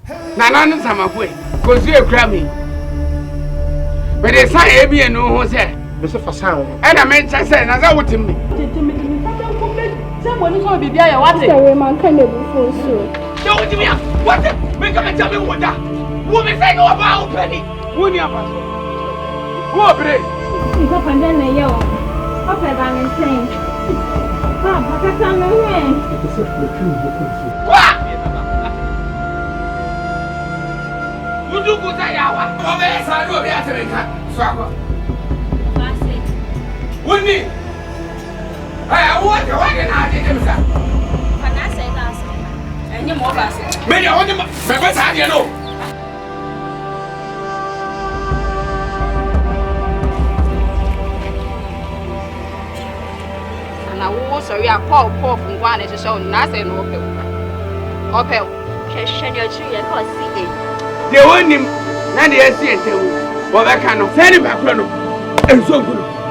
Nana Samakwe, because you are cramming. But the sign be no who said, Mr. Fasan, and I meant I said, as I would to me. Someone is going to be there. What is a man can do for so? Don't give me up. What? Make a tell me what that woman say no about Penny. Who near us? Who are brave? You up and then a yell. Up and I'm insane. Papa, I can't know when. What? You do good. I am. Oh, yes, I do. Yes, I can. Swagger. Wouldn't it? I want to work in our dinner. Can I say that? And you more of us. Many of them, my best idea, no. And I was sorry, I called Paul from one to show nothing open. Open. Question your tree and cause see it. They want him, not the SC and tell what I cannot send him back. And so good.